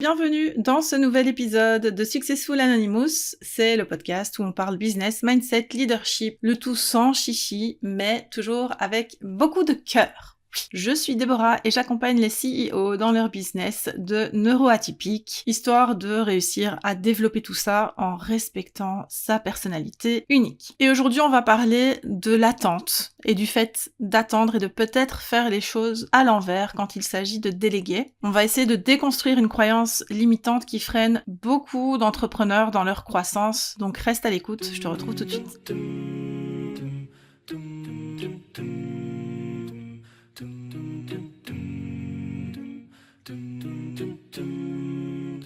Bienvenue dans ce nouvel épisode de Successful Anonymous. C'est le podcast où on parle business, mindset, leadership, le tout sans chichi, mais toujours avec beaucoup de cœur. Je suis Déborah et j'accompagne les CEO dans leur business de neuroatypiques, histoire de réussir à développer tout ça en respectant sa personnalité unique. Et aujourd'hui, on va parler de l'attente et du fait d'attendre et de peut-être faire les choses à l'envers quand il s'agit de déléguer. On va essayer de déconstruire une croyance limitante qui freine beaucoup d'entrepreneurs dans leur croissance. Donc reste à l'écoute, je te retrouve tout de suite.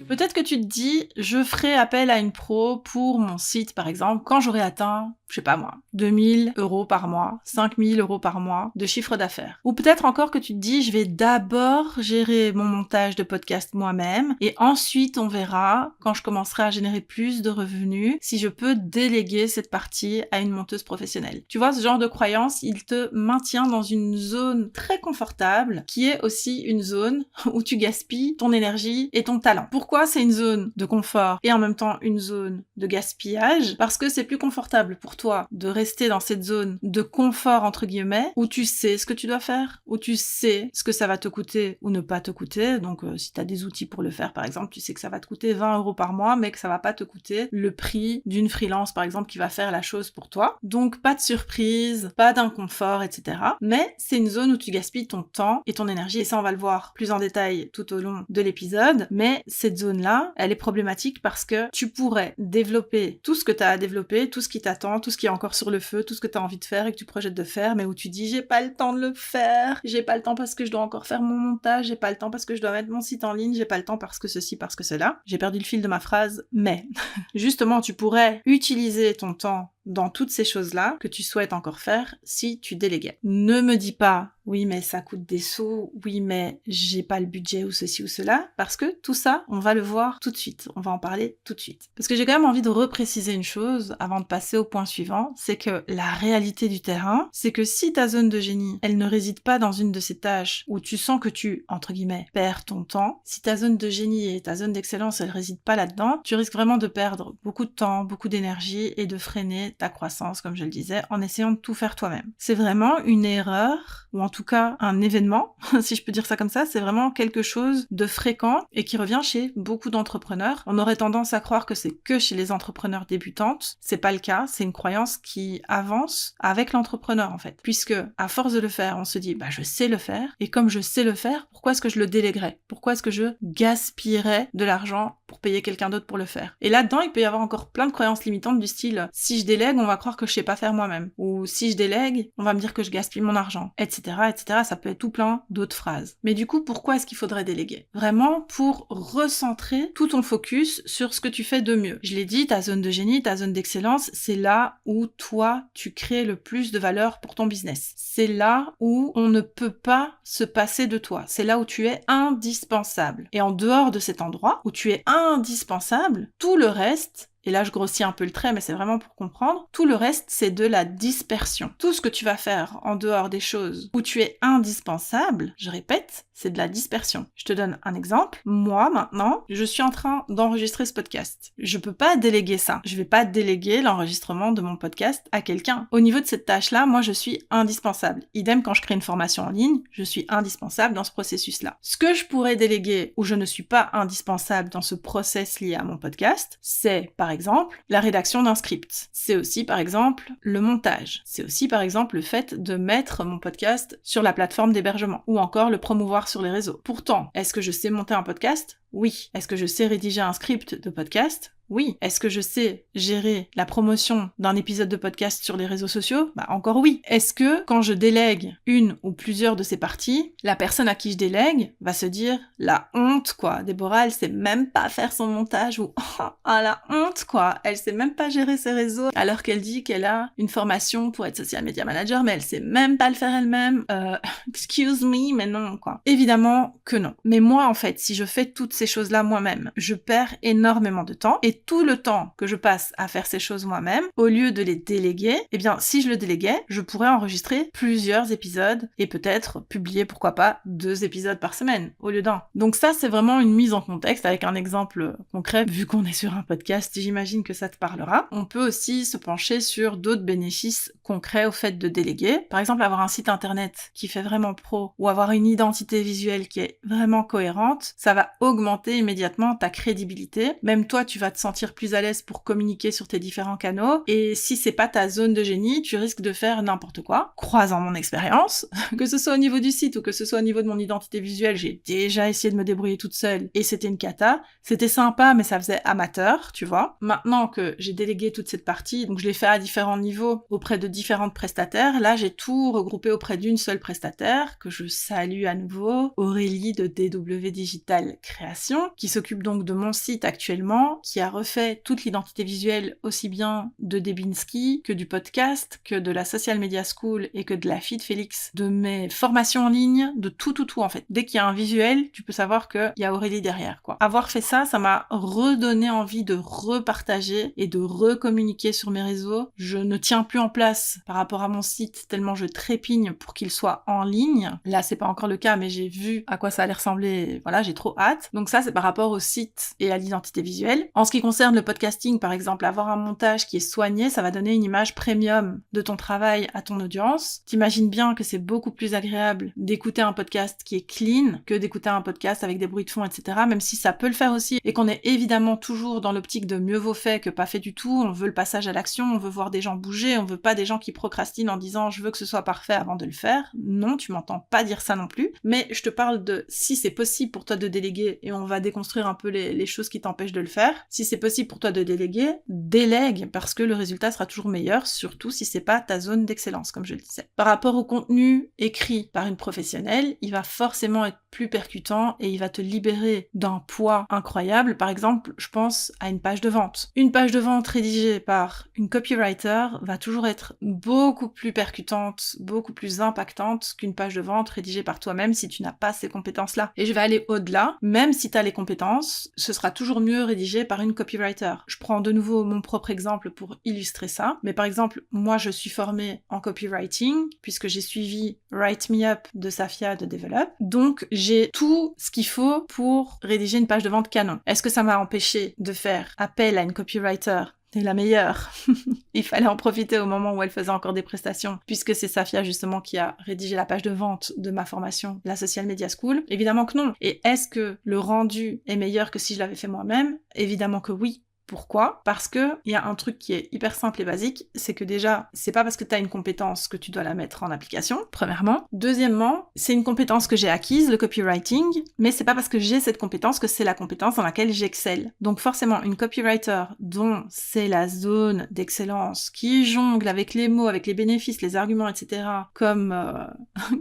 Peut-être que tu te dis, je ferai appel à une pro pour mon site, par exemple, quand j'aurai atteint, je sais pas moi, 2000 € par mois, 5000 € par mois de chiffre d'affaires. Ou peut-être encore que tu te dis, je vais d'abord gérer mon montage de podcast moi-même, et ensuite on verra, quand je commencerai à générer plus de revenus, si je peux déléguer cette partie à une monteuse professionnelle. Tu vois, ce genre de croyance, il te maintient dans une zone très confortable, qui est aussi une zone où tu gaspilles ton énergie et ton talent. Pourquoi c'est une zone de confort et en même temps une zone de gaspillage? Parce que c'est plus confortable pour toi de rester dans cette zone de confort entre guillemets, où tu sais ce que tu dois faire, où tu sais ce que ça va te coûter ou ne pas te coûter. Donc si tu as des outils pour le faire par exemple, tu sais que ça va te coûter 20 € par mois, mais que ça va pas te coûter le prix d'une freelance par exemple qui va faire la chose pour toi. Donc pas de surprise, pas d'inconfort, etc. Mais c'est une zone où tu gaspilles ton temps et ton énergie, et ça on va le voir plus en détail tout au long de l'épisode. Mais cette zone-là, elle est problématique parce que tu pourrais développer tout ce que tu as à développer, tout ce qui t'attend, tout ce qui est encore sur le feu, tout ce que tu as envie de faire et que tu projettes de faire, mais où tu dis j'ai pas le temps de le faire, j'ai pas le temps parce que je dois encore faire mon montage, j'ai pas le temps parce que je dois mettre mon site en ligne, j'ai pas le temps parce que ceci, parce que cela. J'ai perdu le fil de ma phrase, mais justement tu pourrais utiliser ton temps dans toutes ces choses-là que tu souhaites encore faire si tu déléguais. Ne me dis pas oui mais ça coûte des sous, oui mais j'ai pas le budget ou ceci ou cela, parce que tout ça, on va le voir tout de suite, on va en parler tout de suite. Parce que j'ai quand même envie de repréciser une chose avant de passer au point suivant, c'est que la réalité du terrain, c'est que si ta zone de génie, elle ne réside pas dans une de ces tâches où tu sens que tu, entre guillemets, perds ton temps, si ta zone de génie et ta zone d'excellence, elle réside pas là-dedans, tu risques vraiment de perdre beaucoup de temps, beaucoup d'énergie et de freiner ta croissance, comme je le disais, en essayant de tout faire toi-même. C'est vraiment une erreur, ou en tout cas un événement, si je peux dire ça comme ça, c'est vraiment quelque chose de fréquent et qui revient chez beaucoup d'entrepreneurs. On aurait tendance à croire que c'est que chez les entrepreneurs débutantes, c'est pas le cas, c'est une croyance qui avance avec l'entrepreneur en fait, puisque à force de le faire, on se dit bah je sais le faire, et comme je sais le faire, pourquoi est-ce que je le déléguerais? Pourquoi est-ce que je gaspillerais de l'argent pour payer quelqu'un d'autre pour le faire? Et là-dedans, il peut y avoir encore plein de croyances limitantes du style si je délègue, on va croire que je sais pas faire moi-même, ou si je délègue, on va me dire que je gaspille mon argent, etc., etc. Ça peut être tout plein d'autres phrases. Mais du coup, pourquoi est-ce qu'il faudrait déléguer? Vraiment pour recentrer tout ton focus sur ce que tu fais de mieux. Je l'ai dit, ta zone de génie, ta zone d'excellence, c'est là où toi, tu crées le plus de valeur pour ton business. C'est là où on ne peut pas se passer de toi. C'est là où tu es indispensable. Et en dehors de cet endroit où tu es indispensable, tout le reste, et là je grossis un peu le trait, mais c'est vraiment pour comprendre, tout le reste c'est de la dispersion. Tout ce que tu vas faire en dehors des choses où tu es indispensable, je répète, c'est de la dispersion. Je te donne un exemple. Moi, maintenant, je suis en train d'enregistrer ce podcast. Je peux pas déléguer ça. Je vais pas déléguer l'enregistrement de mon podcast à quelqu'un. Au niveau de cette tâche-là, moi je suis indispensable. Idem quand je crée une formation en ligne, je suis indispensable dans ce processus-là. Ce que je pourrais déléguer où je ne suis pas indispensable dans ce process lié à mon podcast, c'est par exemple la rédaction d'un script. C'est aussi par exemple le montage. C'est aussi par exemple le fait de mettre mon podcast sur la plateforme d'hébergement ou encore le promouvoir sur les réseaux. Pourtant, est-ce que je sais monter un podcast? Oui. Est-ce que je sais rédiger un script de podcast? Oui. Est-ce que je sais gérer la promotion d'un épisode de podcast sur les réseaux sociaux? Bah encore oui. Est-ce que quand je délègue une ou plusieurs de ces parties, la personne à qui je délègue va se dire la honte quoi, Déborah elle sait même pas faire son montage, ou ah la honte quoi, elle sait même pas gérer ses réseaux alors qu'elle dit qu'elle a une formation pour être social media manager mais elle sait même pas le faire elle-même. Excuse me, mais non quoi. Évidemment que non. Mais moi en fait, si je fais toutes ces choses-là moi-même, je perds énormément de temps et Et tout le temps que je passe à faire ces choses moi-même, au lieu de les déléguer, eh bien, si je le déléguais, je pourrais enregistrer plusieurs épisodes et peut-être publier, pourquoi pas, 2 épisodes par semaine au lieu d'un. Donc ça, c'est vraiment une mise en contexte avec un exemple concret. Vu qu'on est sur un podcast, j'imagine que ça te parlera. On peut aussi se pencher sur d'autres bénéfices concrets au fait de déléguer. Par exemple, avoir un site internet qui fait vraiment pro ou avoir une identité visuelle qui est vraiment cohérente, ça va augmenter immédiatement ta crédibilité. Même toi, tu vas te sentir plus à l'aise pour communiquer sur tes différents canaux. Et si c'est pas ta zone de génie, tu risques de faire n'importe quoi. Croisant mon expérience, que ce soit au niveau du site ou que ce soit au niveau de mon identité visuelle, j'ai déjà essayé de me débrouiller toute seule et c'était une cata. C'était sympa, mais ça faisait amateur, tu vois. Maintenant que j'ai délégué toute cette partie, donc je l'ai fait à différents niveaux auprès de différentes prestataires, là j'ai tout regroupé auprès d'une seule prestataire, que je salue à nouveau, Aurélie de DW Digital Création, qui s'occupe donc de mon site actuellement, qui a refait toute l'identité visuelle aussi bien de Debinski que du podcast, que de la Social Media School et que de la Feed Félix, de mes formations en ligne, de tout en fait. Dès qu'il y a un visuel, tu peux savoir qu'il y a Aurélie derrière, quoi. Avoir fait ça, ça m'a redonné envie de repartager et de recommuniquer sur mes réseaux. Je ne tiens plus en place par rapport à mon site tellement je trépigne pour qu'il soit en ligne. Là, c'est pas encore le cas, mais j'ai vu à quoi ça allait ressembler. Voilà, j'ai trop hâte. Donc ça, c'est par rapport au site et à l'identité visuelle. En ce qui concerne le podcasting, par exemple, avoir un montage qui est soigné, ça va donner une image premium de ton travail à ton audience. T'imagines bien que c'est beaucoup plus agréable d'écouter un podcast qui est clean que d'écouter un podcast avec des bruits de fond, etc. Même si ça peut le faire aussi et qu'on est évidemment toujours dans l'optique de mieux vaut fait que pas fait du tout. On veut le passage à l'action, on veut voir des gens bouger, on veut pas des gens qui procrastinent en disant je veux que ce soit parfait avant de le faire. Non, tu m'entends pas dire ça non plus. Mais je te parle de si c'est possible pour toi de déléguer et on va déconstruire un peu les choses qui t'empêchent de le faire. Si c'est possible pour toi de déléguer, délègue parce que le résultat sera toujours meilleur, surtout si c'est pas ta zone d'excellence, comme je le disais. Par rapport au contenu écrit par une professionnelle, il va forcément être plus percutant et il va te libérer d'un poids incroyable. Par exemple, je pense à une page de vente. Une page de vente rédigée par une copywriter va toujours être beaucoup plus percutante, beaucoup plus impactante qu'une page de vente rédigée par toi-même si tu n'as pas ces compétences-là. Et je vais aller au-delà, même si tu as les compétences, ce sera toujours mieux rédigé par une copywriter. Je prends de nouveau mon propre exemple pour illustrer ça, mais par exemple, moi je suis formée en copywriting puisque j'ai suivi Write Me Up de Safia de Develop, donc j'ai tout ce qu'il faut pour rédiger une page de vente canon. Est-ce que ça m'a empêché de faire appel à une copywriter? C'est la meilleure. Il fallait en profiter au moment où elle faisait encore des prestations, puisque c'est Safia justement qui a rédigé la page de vente de ma formation, la Social Media School. Évidemment que non. Et est-ce que le rendu est meilleur que si je l'avais fait moi-même? Évidemment que oui. Pourquoi? Parce que il y a un truc qui est hyper simple et basique, c'est que déjà, c'est pas parce que t'as une compétence que tu dois la mettre en application, premièrement. Deuxièmement, c'est une compétence que j'ai acquise, le copywriting, mais c'est pas parce que j'ai cette compétence que c'est la compétence dans laquelle j'excelle. Donc forcément, une copywriter dont c'est la zone d'excellence, qui jongle avec les mots, avec les bénéfices, les arguments, etc., comme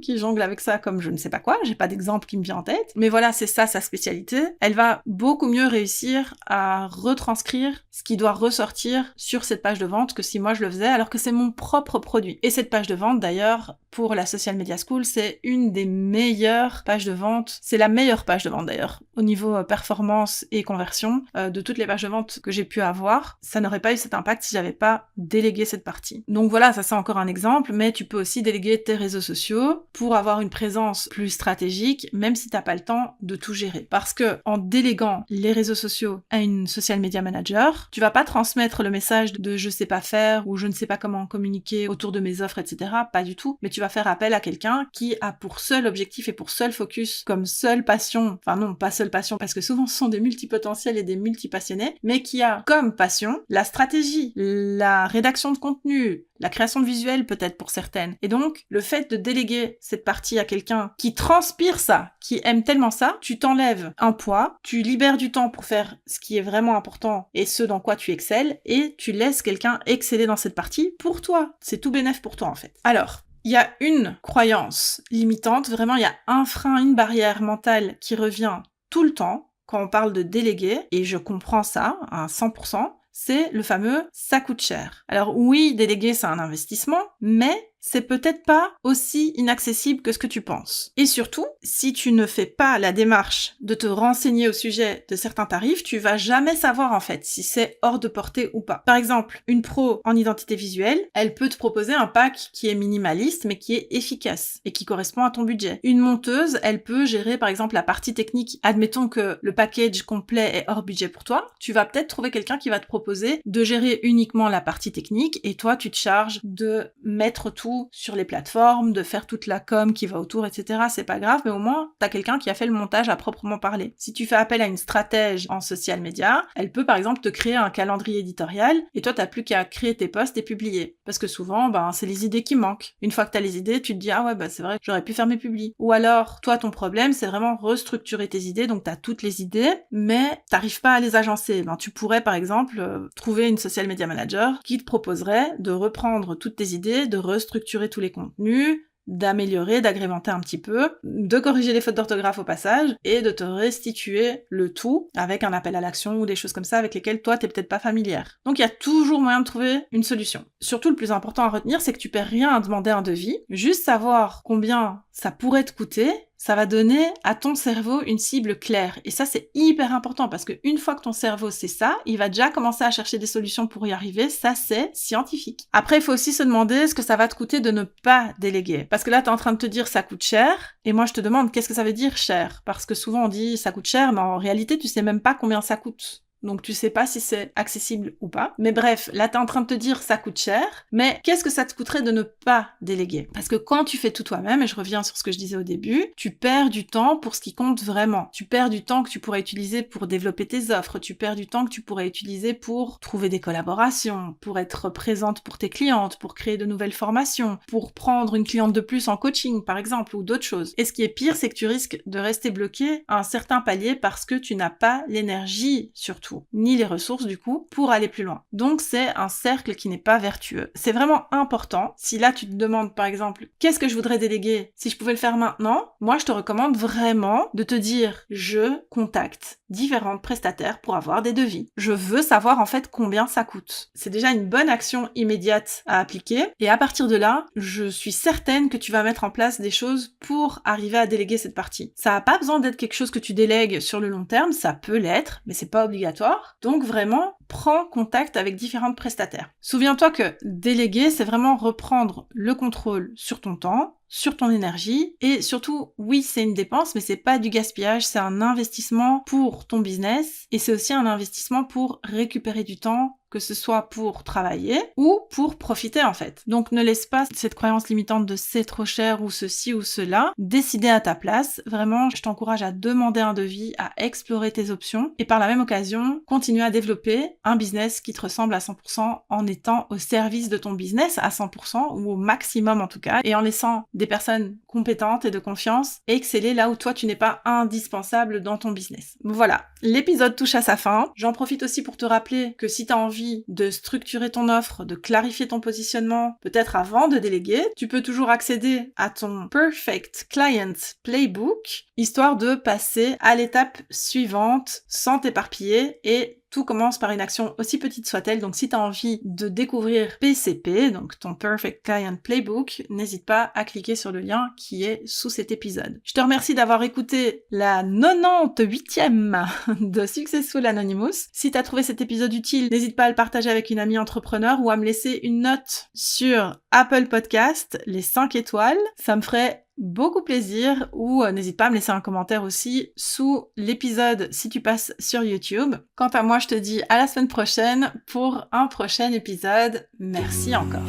qui jongle avec ça comme je ne sais pas quoi, j'ai pas d'exemple qui me vient en tête, mais voilà, c'est ça sa spécialité, elle va beaucoup mieux réussir à retranscrire ce qui doit ressortir sur cette page de vente que si moi je le faisais, alors que c'est mon propre produit. Et cette page de vente, d'ailleurs, pour la Social Media School, c'est une des meilleures pages de vente, c'est la meilleure page de vente d'ailleurs, au niveau performance et conversion, de toutes les pages de vente que j'ai pu avoir. Ça n'aurait pas eu cet impact si j'avais pas délégué cette partie. Donc voilà, ça c'est encore un exemple, mais tu peux aussi déléguer tes réseaux sociaux pour avoir une présence plus stratégique, même si t'as pas le temps de tout gérer. Parce que en déléguant les réseaux sociaux à une Social Media Manager, tu vas pas transmettre le message de je sais pas faire ou je ne sais pas comment communiquer autour de mes offres, etc. Pas du tout. Mais tu vas faire appel à quelqu'un qui a pour seul objectif et pour seul focus, comme seule passion, enfin non, pas seule passion, parce que souvent ce sont des multipotentiels et des multipassionnés, mais qui a comme passion la stratégie, la rédaction de contenu, la création de visuels peut-être pour certaines. Et donc, le fait de déléguer cette partie à quelqu'un qui transpire ça, qui aime tellement ça, tu t'enlèves un poids, tu libères du temps pour faire ce qui est vraiment important et ce dans quoi tu excelles, et tu laisses quelqu'un exceller dans cette partie pour toi. C'est tout bénef pour toi en fait. Alors, il y a une croyance limitante, vraiment il y a un frein, une barrière mentale qui revient tout le temps quand on parle de déléguer, et je comprends ça à 100%, c'est le fameux « ça coûte cher ». Alors oui, déléguer c'est un investissement, mais c'est peut-être pas aussi inaccessible que ce que tu penses. Et surtout, si tu ne fais pas la démarche de te renseigner au sujet de certains tarifs, tu vas jamais savoir en fait si c'est hors de portée ou pas. Par exemple, une pro en identité visuelle, elle peut te proposer un pack qui est minimaliste mais qui est efficace et qui correspond à ton budget. Une monteuse, elle peut gérer par exemple la partie technique. Admettons que le package complet est hors budget pour toi, tu vas peut-être trouver quelqu'un qui va te proposer de gérer uniquement la partie technique et toi tu te charges de mettre tout sur les plateformes, de faire toute la com qui va autour, etc. C'est pas grave, mais au moins t'as quelqu'un qui a fait le montage à proprement parler. Si tu fais appel à une stratège en social media, elle peut par exemple te créer un calendrier éditorial et toi t'as plus qu'à créer tes posts et publier. Parce que souvent, c'est les idées qui manquent. Une fois que t'as les idées, tu te dis ah ouais c'est vrai, j'aurais pu faire mes publis. Ou alors, toi ton problème c'est vraiment restructurer tes idées, donc t'as toutes les idées, mais t'arrives pas à les agencer. Tu pourrais par exemple trouver une social media manager qui te proposerait de reprendre toutes tes idées, de restructurer tous les contenus, d'améliorer, d'agrémenter un petit peu, de corriger les fautes d'orthographe au passage et de te restituer le tout avec un appel à l'action ou des choses comme ça avec lesquelles toi t'es peut-être pas familière. Donc il y a toujours moyen de trouver une solution. Surtout le plus important à retenir, c'est que tu perds rien à demander un devis, juste savoir combien ça pourrait te coûter, ça va donner à ton cerveau une cible claire. Et ça, c'est hyper important parce qu'une fois que ton cerveau sait ça, il va déjà commencer à chercher des solutions pour y arriver. Ça, c'est scientifique. Après, il faut aussi se demander ce que ça va te coûter de ne pas déléguer. Parce que là, t'es en train de te dire ça coûte cher. Et moi, je te demande qu'est-ce que ça veut dire cher? Parce que souvent, on dit ça coûte cher, mais en réalité, tu sais même pas combien ça coûte. Donc tu sais pas si c'est accessible ou pas. Mais bref, là t'es en train de te dire ça coûte cher, mais qu'est-ce que ça te coûterait de ne pas déléguer? Parce que quand tu fais tout toi-même, et je reviens sur ce que je disais au début, tu perds du temps pour ce qui compte vraiment. Tu perds du temps que tu pourrais utiliser pour développer tes offres, tu perds du temps que tu pourrais utiliser pour trouver des collaborations, pour être présente pour tes clientes, pour créer de nouvelles formations, pour prendre une cliente de plus en coaching par exemple, ou d'autres choses. Et ce qui est pire, c'est que tu risques de rester bloqué à un certain palier parce que tu n'as pas l'énergie surtout, ni les ressources du coup, pour aller plus loin. Donc c'est un cercle qui n'est pas vertueux. C'est vraiment important. Si là tu te demandes par exemple, qu'est-ce que je voudrais déléguer si je pouvais le faire maintenant, moi je te recommande vraiment de te dire, je contacte différentes prestataires pour avoir des devis. Je veux savoir en fait combien ça coûte. C'est déjà une bonne action immédiate à appliquer et à partir de là, je suis certaine que tu vas mettre en place des choses pour arriver à déléguer cette partie. Ça n'a pas besoin d'être quelque chose que tu délègues sur le long terme, ça peut l'être, mais c'est pas obligatoire. Donc vraiment, prends contact avec différents prestataires. Souviens-toi que déléguer, c'est vraiment reprendre le contrôle sur ton temps, sur ton énergie, et surtout, oui, c'est une dépense, mais c'est pas du gaspillage, c'est un investissement pour ton business, et c'est aussi un investissement pour récupérer du temps, que ce soit pour travailler ou pour profiter en fait. Donc ne laisse pas cette croyance limitante de c'est trop cher ou ceci ou cela décider à ta place. Vraiment, je t'encourage à demander un devis, à explorer tes options et par la même occasion, continuer à développer un business qui te ressemble à 100% en étant au service de ton business à 100% ou au maximum en tout cas et en laissant des personnes compétentes et de confiance exceller là où toi tu n'es pas indispensable dans ton business. Voilà, l'épisode touche à sa fin. J'en profite aussi pour te rappeler que si tu as envie de structurer ton offre, de clarifier ton positionnement, peut-être avant de déléguer, tu peux toujours accéder à ton Perfect Client Playbook, histoire de passer à l'étape suivante sans t'éparpiller et tout commence par une action aussi petite soit-elle, donc si tu as envie de découvrir PCP, donc ton Perfect Client Playbook, n'hésite pas à cliquer sur le lien qui est sous cet épisode. Je te remercie d'avoir écouté la 98e de Successful Anonymous. Si tu as trouvé cet épisode utile, n'hésite pas à le partager avec une amie entrepreneur ou à me laisser une note sur Apple Podcast, les 5 étoiles. Ça me ferait beaucoup plaisir ou n'hésite pas à me laisser un commentaire aussi sous l'épisode si tu passes sur YouTube. Quant à moi, je te dis à la semaine prochaine pour un prochain épisode. Merci encore.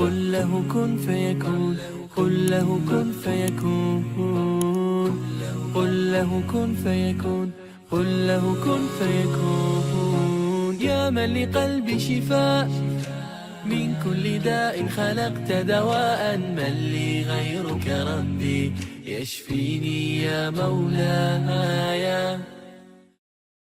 من كل داء خلقت دواء من لي غيرك ربي يشفيني يا مولاي